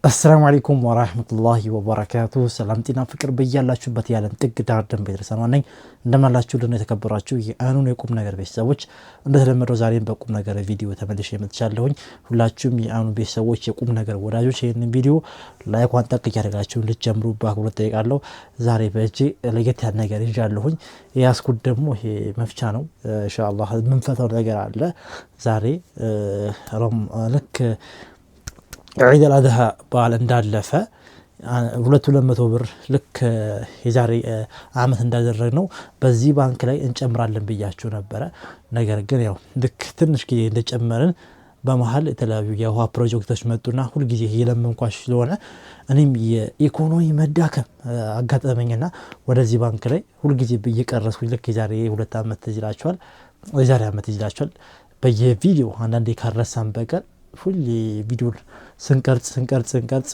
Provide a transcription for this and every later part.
السلام عليكم ورحمة الله وبركاته سلامتنا فكر بيالاችሁበት ያለን ጥግ ዳር ደንብ የተሰማው ነኝ እንደምናላችሁ ለነ ተከበራችሁ የአኑን የቁም ነገር ቤተሰቦች እንደተለመደው ዛሬም በቁም ነገር ቪዲዮ ተመልሼ መጥቻለሁኝ ሁላችሁም የአኑ ቤተሰቦች የቁም ነገር ወዳጆች ይሄንን ቪዲዮ ላይክ ጠቅ ያደርጋችሁ ልትጀምሩ በአክብሮት ጠይቃለሁ። ዛሬ በእጄ ለየት ያለ ነገር ይዣለሁኝ። ያስኩት ደግሞ ይሄ መፍቻ ነው። ኢንሻአላህ ምንፈታው ነገር አለ ዛሬ ልክ عيد الأضحى بال እንዳለፈ 200 ብር ልክ የዛሬ አመት እንዳደረግነው በዚህ ባንክ ላይ እንጨምራለን ብያችሁ ነበር። ነገር ግን ያው ልክ ትንሽ ጊዜ እንደጨመርን በመሃል የተለያዩ የውሃ ፕሮጀክቶች መጡና ሁሉ ጊዜ የለመንኳሽ ስለሆነ እኔም የኢኮኖሚ መዳከም አጋጠመኝና ወደዚህ ባንክ ላይ ሁሉ ጊዜ በየቀረስኩኝ ልክ የዛሬ 2 አመት ይላችኋል የዛሬ አመት ይላችኋል በየቪዲዮ አንዳንዴ ካረሳን በቀር ሁሉ ቪዲዮ ስንቀርጽ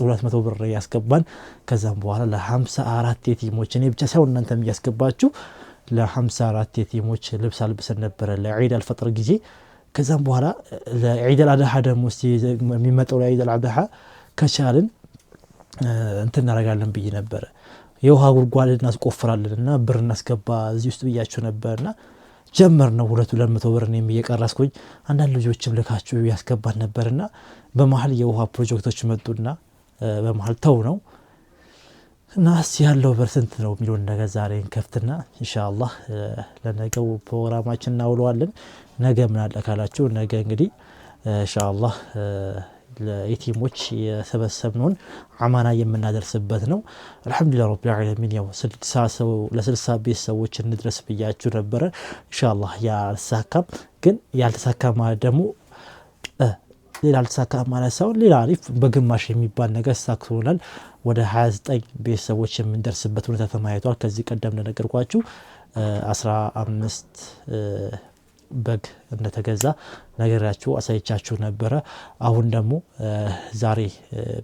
200 ብር ያስገባን ከዛም በኋላ ለ54 የቲሞች እኔ ብቻ ሳይሆን እናንተም ያስገባችሁ ለ54 የቲሞች ልብስ አልብሰን ነበር ለዒድ አልፈጥር ጊዜ። ከዛም በኋላ ለዒድ አልአድሃ ደግሞ የሚመጣው ለዒድ አልአድሃ ከቻልን እንትን እናደርጋለን ብዬ ነበር የውሃ ጉድጓድ እናስቆፍራለንና ብር እናስገባ እዚህ ውስጥ ብያችሁ ነበርና ጀመርነው 200 ብር እኔም እየቀረስኩኝ አንዳንድ ልጆችም ልካችሁ ያስገባን ነበርና በመሃል የውሃ ፕሮጀክቶች መጡና በመሃል ተው ነው ናስ ያለው ብር ስንት ነው የሚሉን ነገር ዛሬ እንከፍትና ኢንሻአላህ ለነገው ፕሮግራማችን እናውለዋለን። ነገ ምን አለ ካላችሁ ነገ እንግዲህ ኢንሻአላህ ለኢቲሞች የሰበሰብነውን አማና የምናደርስበት ነው። አልহামዱሊላህ ረቢል ዓለሚን ያው 60 ቤተሰቦች እንድረስ ብያችሁ ነበር። ኢንሻአላህ ያልተሳካም ግን ያልተሳካ ማለት ደግሞ ሌላ ያልተሳካ ማለት ሳይሆን ሌላ አሪፍ በግማሽ የሚባል ነገር ተሳክቶናል። ወደ 29 ቤተሰቦች የምንደርስበት ሁኔታ ተማይቷል። ከዚህ ቀደም እንደነገርኳችሁ 15 በግ እንደተገዛ ነገራችሁ አሳይቻችሁ ነበር። አሁን ደግሞ ዛሬ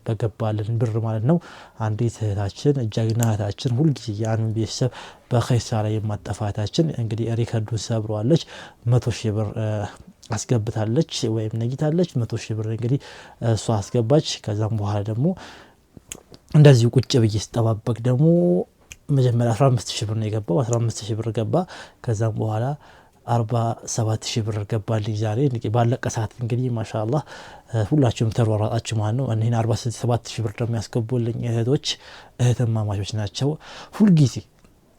በገባልን ብር ማለት ነው አንዲት እህታችን እጃግና እህታችን ሁሉ ጊዜ ያንን ቤተሰብ በኸይሳ ላይ የማጠፋታችን እንግዲህ ሪከርዱን ሰብሯለች 100,000 ብር አስገብታለች ወይም ነጊታለች 100,000 ብር እንግዲህ እሷ አስገባች። ከዛም በኋላ ደግሞ እንደዚህ ቁጭ ብዬ ስጠባበቅ ደግሞ መጀመሪያ 15,000 ብር ነው የገባው 15,000 ብር ገባ። ከዛም በኋላ 47,000 ብር ገባልኝ ዛሬ እንግዲህ ባለቀ ሰዓት እንግዲህ ማሻአላህ ሁላችሁም ተሯሯጣችሁ ማለት ነው። እነዚህን 47,000 ብር ደግሞ ያስገቡልኝ እህትማማቾች ናቸው።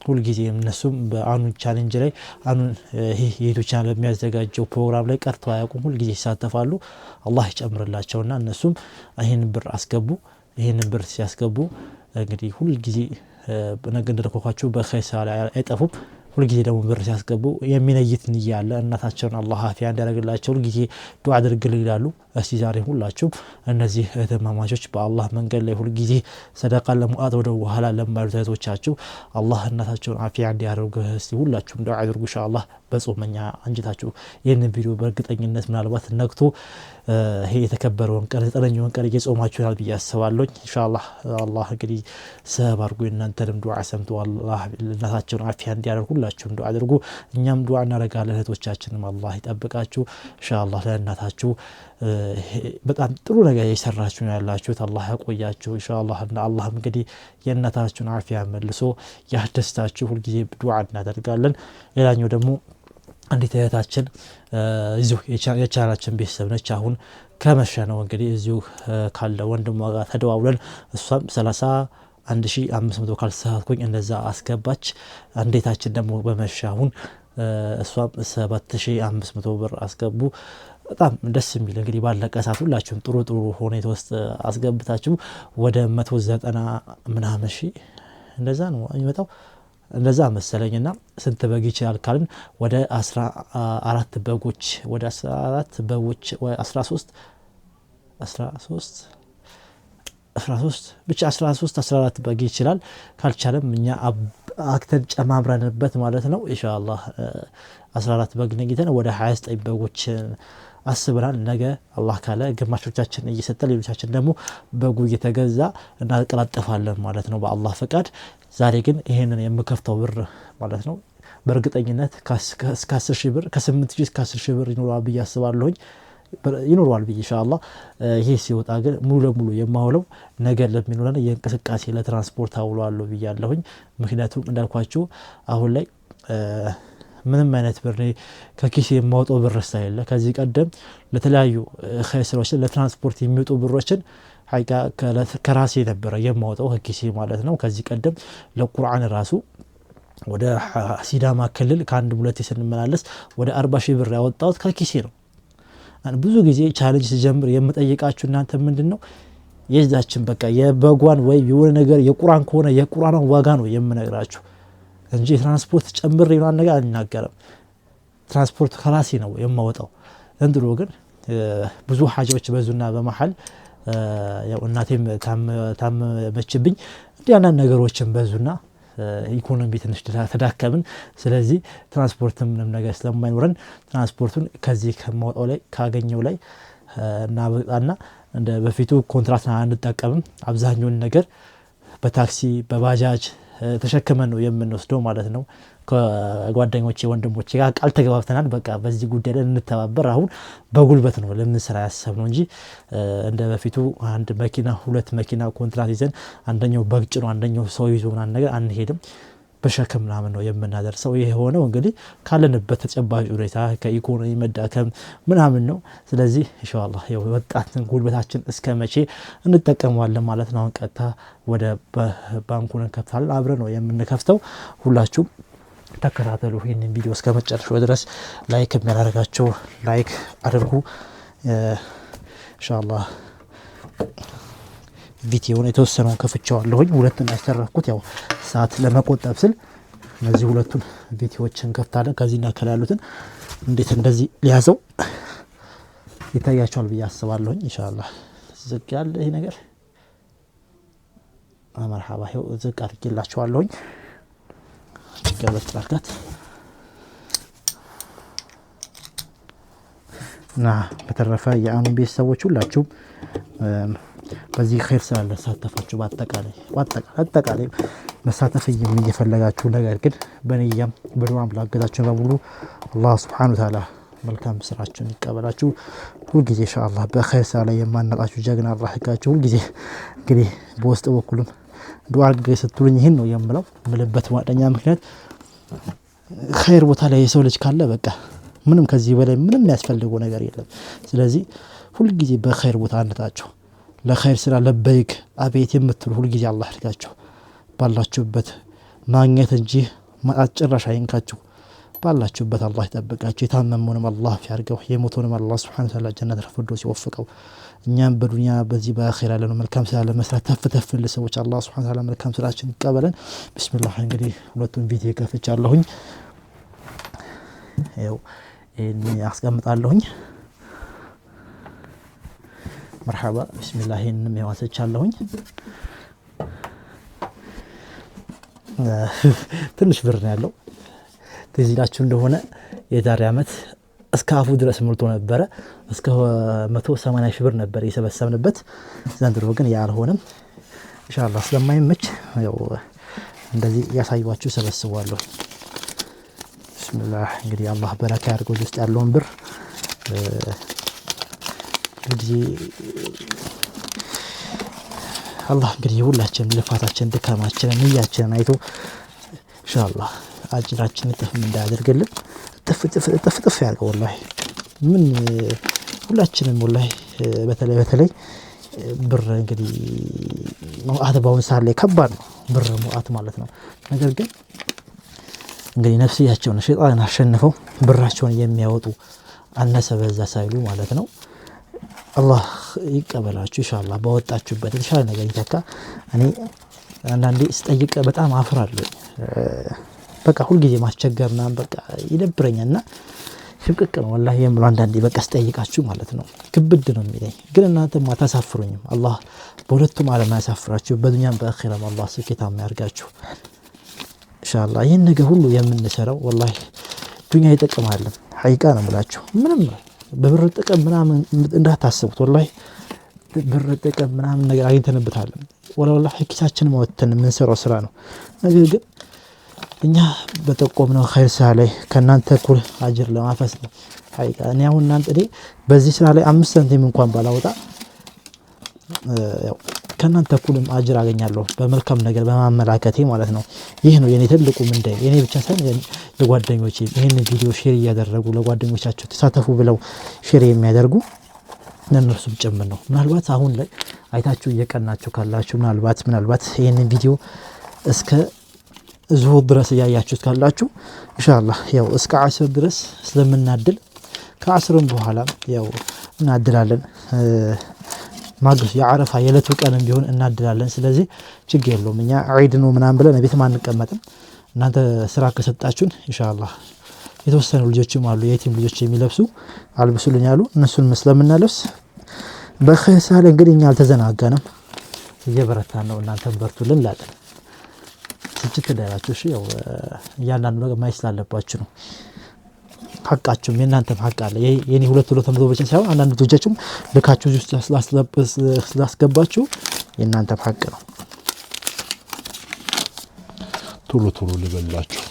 ሁሉ ጊዜ እነሱም በአኑን ቻሌንጅ ላይ አኑን ይሄ የዩቲዩብ ቻናል በሚያዘጋጀው ፕሮግራም ላይ ቀርተው አያውቁም። ሁሉ ጊዜ ይሳተፋሉ። አላህ ይጨምርላቸውና እነሱም ይሄን ብር አስገቡ። ይሄን ብር ሲያስገቡ እንግዲህ ሁሉ ጊዜ በነገር እንደተቆቋቸው በኸይሳ ላይ አይጠፉም። ሁሉ ጊዜ ደግሞ ብር ሲያስገቡ የሚነይት ንያ አለ እናታቸውን አላህ አፊያ እንዲያደርግላቸው ሁሉ ጊዜ ዱዓ አድርግልኝ ይላሉ። እስቲ ዛሬ ሁላችሁም እነዚህ እህትማማቾች በአላህ መንገድ ላይ ሁሉ ጊዜ ሰደቃ ለሙአት ወደ ኋላ ለማይሉት እህቶቻችሁ አላህ እናታቸውን አፊያ እንዲያደርግ እስቲ ሁላችሁም ዱዓ አድርጉ ኢንሻአላህ። በጾመኛ አንጅታችሁ ይሄንን ቪዲዮ በእርግጠኝነት ምናልባት ነክቶ ይሄ የተከበረውን ቀን 9ኛውን ቀን እየጾማችሁ ያል ብዬ አስባለሁ ኢንሻአላህ። አላህ እንግዲህ ሰበብ አድርጎ እናንተንም ዱዓ ሰምቶ አላህ እናታቸውን አፊያ እንዲያደርግ ሁላችሁም ዱዓ አድርጉ። እኛም ዱዓ እናደርጋለን እህቶቻችንም አላህ ይጠብቃችሁ ኢንሻአላህ። ለእናታችሁ በጣም ጥሩ ነገር እየሰራችሁ ያላችሁት አላህ ያቆያችሁ ኢንሻአላህ። እና አላህም እንግዲህ የእናታችሁን አፊያ መልሶ ያስደስታችሁ ሁሉ ጊዜ ዱዓ እናደርጋለን። ሌላኛው ደግሞ አንዲት እህታችን እዚሁ የቻናላችን ቤተሰብ ነች። አሁን ከመሸ ነው እንግዲህ እዚሁ ካለ ወንድሟ ጋር ተደዋውለን እሷም 31,500 ካልተሳሳትኩኝ እንደዛ አስገባች። አንዴታችን ደግሞ በመሸ አሁን እሷም 7,500 ብር አስገቡ። በጣም ደስ የሚል እንግዲህ ባለቀ ሰዓት ሁላችሁም ጥሩ ሁኔታ ውስጥ አስገብታችሁ ወደ 190 ምናምን ሺህ እንደዛ ነው የሚመጣው እንደዛ መሰለኝና ስንት በግ ይችላል ካልን ወደ 14 በጎች ወደ 14 በጎች ወይ 13 ብቻ 14 በግ ይችላል። ካልቻለም እኛ አክተን ጨማምረንበት ማለት ነው ኢንሻአላህ 14 በግ ነግተን ወደ 29 በጎች አስበናል። ነገ አላህ ካለ ግማሾቻችን እየሰጠ ሌሎቻችን ደግሞ በጉ እየተገዛ እናቀላጥፋለን ማለት ነው በአላህ ፈቃድ። ዛሬ ግን ይሄንን የምከፍተው ብር ማለት ነው በእርግጠኝነት እስከ 10,000 ብር ከ8,000 እስከ 10,000 ብር ይኖራል ብዬ አስባለሁኝ። ይኖረዋል ብዬ ኢንሻአላህ። ይሄ ሲወጣ ግን ሙሉ ለሙሉ የማውለው ነገር ለሚኖረን የእንቅስቃሴ ለትራንስፖርት አውለዋለሁ ብያለሁኝ። ምክንያቱም እንዳልኳችሁ አሁን ላይ ምንም አይነት ብር ከኪሴ የማውጣው ብር ሳይለ ከዚህ ቀደም ለተለያዩ ኸይር ስራዎች ለትራንስፖርት የሚወጡ ብሮችን ሐቂቃ ከራሴ ነበረ የማውጣው ከኪሴ ማለት ነው። ከዚህ ቀደም ለቁርአን ራሱ ወደ ሲዳማ ክልል ከአንድ ሁለት ስንመላለስ ወደ 40 ሺህ ብር ያወጣሁት ከኪሴ ነው። ብዙ ጊዜ ቻሌንጅ ሲጀምር የምጠይቃችሁ እናንተ ምንድነው የዛችን በቃ የበጓን ወይ የሆነ ነገር የቁርአን ከሆነ የቁርአንን ዋጋ ነው የምነግራችሁ እንጂ ትራንስፖርት ጨምር ይሆናል ነገር አልናገርም። ትራንስፖርት ከራሴ ነው የማወጣው። ዘንድሮ ግን ብዙ ሐጆች በዙና በመሐል ያው እናቴም ታመመችብኝ እንዲያና ነገሮችን በዙና ኢኮኖሚ ትንሽ ተዳከምን። ስለዚህ ትራንስፖርት ምንም ነገር ስለማይኖረን ትራንስፖርቱን ከዚህ ከማውጣው ላይ ካገኘው ላይ እናበጣና እንደ በፊቱ ኮንትራት አንጠቀምም። አብዛኛውን ነገር በታክሲ በባጃጅ ተሸክመን ነው የምንወስደው ማለት ነው። ከጓደኞቼ ወንድሞቼ ጋር ቃል ተገባብተናል። በቃ በዚህ ጉዳይ ላይ እንተባበር። አሁን በጉልበት ነው ለምንሰራ ያሰብነው እንጂ እንደ በፊቱ አንድ መኪና ሁለት መኪና ኮንትራት ይዘን አንደኛው በግጭ ነው አንደኛው ሰው ይዞ ምናምን ነገር አንሄድም። በሸክም ምናምን ነው የምናደርሰው። ይሄ ሆነው እንግዲህ ካለንበት ተጨባጭ ሁኔታ ከኢኮኖሚ መዳከም ምናምን ነው። ስለዚህ ኢንሻአላህ ያው ወጣትን ጉልበታችን እስከመቼ እንጠቀመዋለን ማለት ነው። አሁን ቀጥታ ወደ ባንኩን እንከፍታለን። አብረን ነው የምንከፍተው። ሁላችሁም ተከታተሉ ይሄንን ቪዲዮ እስከመጨረሻው ድረስ። ላይክ የሚያደርጋችሁ ላይክ አድርጉ ኢንሻአላህ። ቪዲዮውን የተወሰነውን ከፍቼዋለሁኝ። ሁለቱን ያስተረፍኩት ያው ሰዓት ለመቆጠብ ስል እነዚህ ሁለቱን ቪዲዮዎችን ከፍታለን። ከዚህና ከላሉትን እንዴት እንደዚህ ሊያዘው ይታያቸዋል ብዬ አስባለሁኝ ኢንሻአላህ። ዝቅ ያለ ይሄ ነገር መርሐባ ይኸው ዝቅ አድርጌላችኋለሁኝ። ገበት አድርጋት እና በተረፈ የአሚን ቤተሰቦች ሁላችሁም በዚህ ኸይር ስራ ለተሳተፋችሁ በአጠቃላይ መሳተፍ እየፈለጋችሁ ነገር ግን በንያም በዱዓም ላገዛችሁ በሙሉ አላህ Subhanahu Wa Ta'ala መልካም ስራችሁን ይቀበላችሁ። ሁሉ ጊዜ ኢንሻአላህ በኸይር ስራ ላይ የማናጣችሁ ጀግና አላህ ያድርጋችሁ። ሁሉ ጊዜ እንግዲህ በውስጥ በኩልም ዱዓ አድርገው ስትሉኝ ይሄን ነው የምለው። ምልበት ዋደኛ ምክንያት ኸይር ቦታ ላይ የሰው ልጅ ካለ በቃ ምንም ከዚህ በላይ ምንም የሚያስፈልገው ነገር የለም። ስለዚህ ሁሉ ጊዜ በኸይር ቦታ አንታችሁ ለኸይር ስራ ለበይክ አቤት የምትሉ ሁሉ ጊዜ አላህ ያድርጋችሁ። ባላችሁበት ማግኘት እንጂ ማጣት ጭራሽ አይንካችሁ። ባላችሁበት አላህ ይጠብቃችሁ። የታመሙንም አላህ ያርገው፣ የሞቱንም አላህ Subhanahu Wa Ta'ala ጀነቱል ፊርደውስ ይወፍቀው። እኛም በዱንያ በዚህ በአኺራ ያለነው መልካም ስራ ለመስራት ተፍተፍ ለሰዎች አላህ Subhanahu Wa Ta'ala መልካም ስራችን ይቀበለን። ቢስሚላህ እንግዲህ ሁለቱን ቪዲዮ ከፍቻለሁኝ። ያው እኔ አስቀምጣለሁኝ። መርሐባ ቢስሚላህ እኔም ያዋሰቻለሁኝ። ትንሽ ብር ነው ያለው። ትዝላችሁ እንደሆነ የዛሬ አመት እስከ አፉ ድረስ ሞልቶ ነበረ። እስከ 180 ሺህ ብር ነበር የሰበሰብንበት። ዘንድሮ ግን ያልሆነም ኢንሻአላህ ስለማይመች ያው እንደዚህ ያሳዩዋችሁ ሰበስባለሁ። ቢስሚላህ እንግዲህ አላህ በረካ ያድርገው ውስጥ ያለውን ብር እንግዲህ አላህ እንግዲህ ሁላችንም ልፋታችን ድካማችን ንያችንን አይቶ ኢንሻአላህ አጅራችን ጥፍም እንዳያደርግልን ጥፍ ያርገው። ወላሂ ምን ሁላችንም ወላሂ በተለይ ብር እንግዲህ መውአት ባውን ሳለ ከባድ ነው ብር መውአት ማለት ነው። ነገር ግን እንግዲህ ነፍስያቸውን ሸይጣን አሸንፈው ብራቸውን የሚያወጡ አነሰ በዛ ሳይሉ ማለት ነው። አላህ ይቀበላችሁ ኢንሻአላህ። ባወጣችሁበት የተሻለ ነገር ይተካ። እኔ አንዳንዴ ስጠይቅ በጣም አፍራለሁ። በቃ ሁሉ ጊዜ ማስቸገርና በቃ ይደብረኛልና ሽብቅቅ ነው ወላሂ የምለው አንዳንዴ በቃ ስጠይቃችሁ ማለት ነው። ክብድ ነው የሚለኝ። ግን እናንተም አታሳፍሩኝም። አላህ በሁለቱም ዓለም ያሳፍራችሁ። በዱንያም በአኺራም አላህ ስኬታማ ያርጋችሁ ኢንሻአላህ። ይሄን ነገር ሁሉ የምንሰራው ወላሂ ዱንያ ይጠቅማል። ሐቂቃ ነው የምላችሁ። ምንም በብር ጥቅም ምናምን እንዳታስቡት። ወላሂ ብር ጥቅም ምናምን ነገር አግኝተንበታል። ወላሂ ኪሳችንን ወጥተን የምንሰራው ስራ ነው። ነገር ግን እኛ በተቆምነው ኸይር ስራ ላይ ከናንተ እኩል አጅር ለማፈስ ነው ሐቂቃ እኔ አሁን እናንተ በዚህ ስራ ላይ 5 ሳንቲም እንኳን ባላወጣ ያው ከናንተ እኩልም አጅር አገኛለሁ በመልካም ነገር በማመላከቴ ማለት ነው። ይህ ነው የኔ ትልቁ ምንዳይ። የኔ ብቻ ሳይሆን የጓደኞቼ ይሄን ቪዲዮ ሼር እያደረጉ ለጓደኞቻቸው ተሳተፉ ብለው ሼር የሚያደርጉ ለነርሱም ጭምር ነው። ምናልባት አሁን ላይ አይታችሁ እየቀናችሁ ካላችሁ ምናልባት ይሄን ቪዲዮ እስከ ዙሁር ድረስ ያያችሁት ካላችሁ ኢንሻአላህ ያው እስከ 10 ድረስ ስለምናድል ከ10ም በኋላ ያው እናድላለን። ማግስ የዓረፋ የለቱ ቀንም ቢሆን እናድላለን። ስለዚህ ችግር የለውም። እኛ ዒድ ነው ምናምን ብለን ቤትም አንቀመጥም። እናንተ ስራ ከሰጣችሁን ኢንሻአላህ የተወሰኑ ልጆችም አሉ የቲም ልጆች የሚለብሱ አልብሱልኝ ያሉ እነሱን ስለምናለብስ በኸይር ሳለ እንግዲህ እኛ አልተዘናጋንም እየበረታን ነው። እናንተም በርቱልን ላለን ስጭት እንዳላችሁ እሺ። ያው እያንዳንዱ ነገር ማየት ስላለባችሁ ነው። ሐቃችሁም የእናንተም ሐቅ አለ። የኔ 200 ብቻ ሳይሆን አንዳንድ ልጆቻችሁም ልካችሁ ውስጥ ስላስገባችሁ የእናንተም ሐቅ ነው። ቶሎ ልበላችሁ።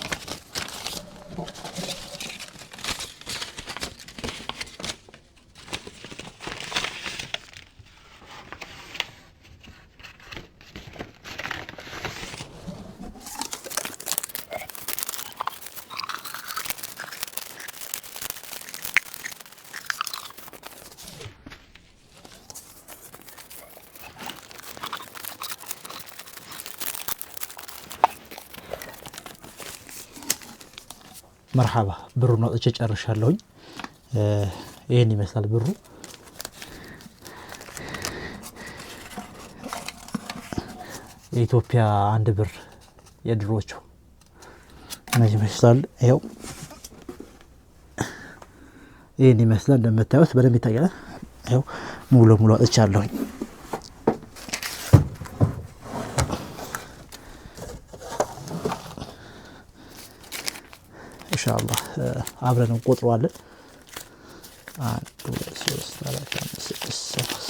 مرحبا ብሩ ነው ጨርሻለሁኝ። ይሄን ይመስላል ብሩ። የኢትዮጵያ 1 ብር የድሮቹ እነዚህ ይመስላል። ይሄው ይሄን ይመስላል። እንደምታዩት በደንብ ይታያል። ይሄው ሙሉ አጥቻለሁኝ። ኢንሻአላህ አብረን እንቆጥረዋለን። 1 2 3 4 5 6 7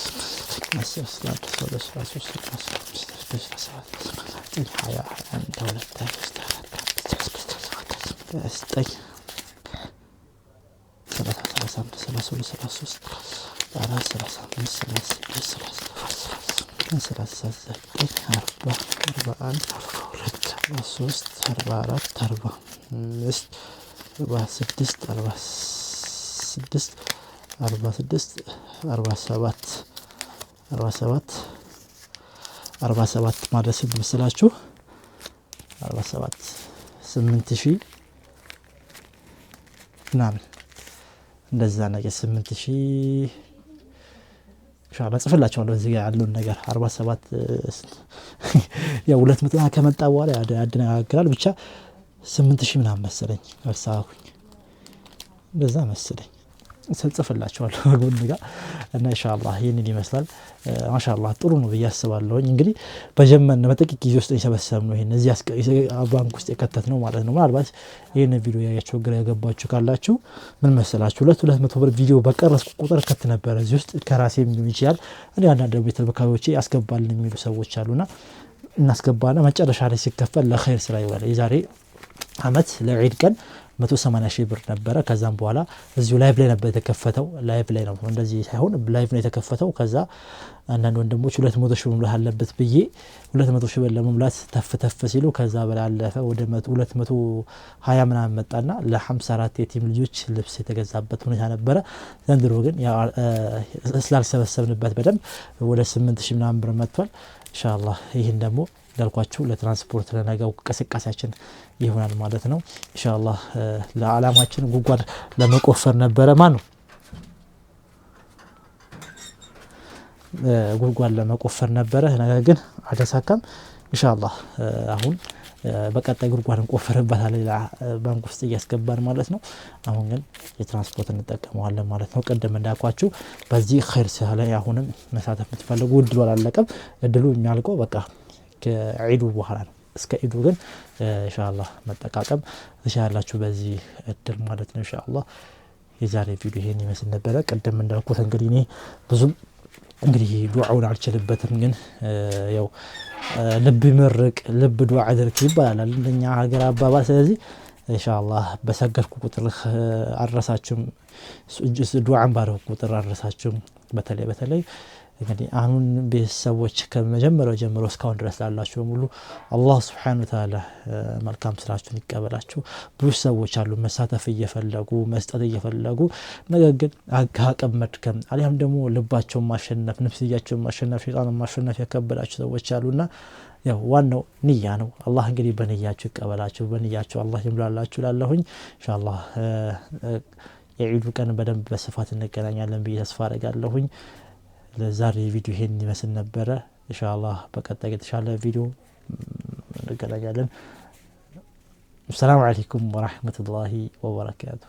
8 47 ማድረስ ይመስላችሁ 47 8000 ምናምን እንደዛ ነገር 8000 ኢንሻአላህ ጽፈላችኋለሁ እዚህ ጋር ያለውን ነገር 47 ያው 200 ከመጣ በኋላ ያደናግራል። ብቻ 8000 ምናምን መሰለኝ አርሳሁኝ እንደዛ መሰለኝ ጽፈላችኋለሁ ጎን ጋር እና ኢንሻአላህ ይሄንን ይመስላል። ማሻአላህ ጥሩ ነው በያስባለሁኝ። እንግዲህ በጀመን በጥቂት ጊዜ ውስጥ የሰበሰብነው ይሄን እዚህ ባንክ ውስጥ የከተትነው ማለት ነው። ምናልባት ይሄን ቪዲዮ ያያችሁ ግራ ያገባችሁ ካላችሁ ምን መሰላችሁ 200 ብር ቪዲዮ በቀረስኩ ቁጥር ከት ነበር እዚህ ውስጥ ከራሴም ሊሆን ይችላል። እኔ አንዳንድ ቤተሰቦቼ ያስገባልን የሚሉ ሰዎች አሉና እናስገባና መጨረሻ ላይ ሲከፈል ለኸይር ስራ ይዋል። የዛሬ አመት ለዒድ ቀን 180,000 ብር ነበረ። ከዛም በኋላ እዚሁ ላይቭ ላይ ነበር የተከፈተው። ላይቭ ላይ ነው እንደዚህ ሳይሆን ላይቭ ነው የተከፈተው። ከዛ አንዳንድ ወንድሞች 200,000 መሙላት አለበት ብዬ 200,000 ብር ለመሙላት ተፍ ሲሉ ከዛ በላይ አለፈ። ወደ 220 ምናምን መጣና ለ54 የቲም ልጆች ልብስ የተገዛበት ሁኔታ ነበረ። ዘንድሮ ግን ስላልሰበሰብንበት በደንብ ወደ 8,000 ምናምን ብር መጥቷል። ኢንሻአላህ ይሄን ደግሞ እንዳልኳችሁ ለትራንስፖርት ለነገው እንቅስቃሴያችን ይሆናል ማለት ነው። ኢንሻአላህ ለዓላማችን ጉድጓድ ለመቆፈር ነበረ ጉድጓድ ለመቆፈር ነበረ። ነገር ግን አልተሳካም። ኢንሻአላህ አሁን በቀጣይ ጉድጓድ እንቆፈርበታለን ባንክ ውስጥ እያስገባን ማለት ነው። አሁን ግን የትራንስፖርት እንጠቀመዋለን ማለት ነው። ቀደም እንዳልኳችሁ በዚህ ኸይር ስራ ላይ አሁንም መሳተፍ የምትፈልጉ እድሉ አላለቀም። እድሉ የሚያልቀው በቃ ከዒዱ በኋላ ነው። እስከ ዒዱ ግን ኢንሻአላህ መጠቃቀም ትችላላችሁ በዚህ እድል ማለት ነው። ኢንሻአላህ የዛሬ ቪዲዮ ይሄን ይመስል ነበር። ቀደም እንዳልኩት እንግዲህ እኔ ብዙም እንግዲህ ዱዓውን አልችልበትም፣ ግን ያው ልብ ይመርቅ ልብ ዱዓ አድርግ ይባላል እንደኛ ሀገር አባባል። ስለዚህ ኢንሻአላህ በሰገድኩ ቁጥር አልረሳችሁም ዱዓን ባረኩ ቁጥር አልረሳችሁም በተለይ እንግዲህ አሁን ቤተሰቦች ከመጀመሪያው ጀምሮ እስካሁን ድረስ ላላችሁ ሙሉ አላህ Subhanahu Wa Ta'ala መልካም ስራችሁን ይቀበላችሁ ብዙ ሰዎች አሉ መሳተፍ እየፈለጉ መስጠት እየፈለጉ ነገር ግን አቃቀም መድከም አሊያም ደግሞ ልባቸውን ማሸነፍ ነፍስያቸውን ማሸነፍ ሸይጣንን ማሸነፍ ያከበዳቸው ሰዎች አሉና ያው ዋናው ንያ ነው አላህ እንግዲህ በንያችሁ ይቀበላችሁ በንያችሁ አላህ ይምላላችሁ ላለሁኝ ኢንሻአላህ የዒዱ ቀን በደንብ በስፋት እንገናኛለን ብዬ ተስፋ አደርጋለሁኝ ለዛሬ ቪዲዮ ይሄን ይመስል ነበር ኢንሻአላህ በቀጣይ የተሻለ ቪዲዮ እንገናኛለን ሰላም አለይኩም ወራህመቱላሂ ወበረካቱ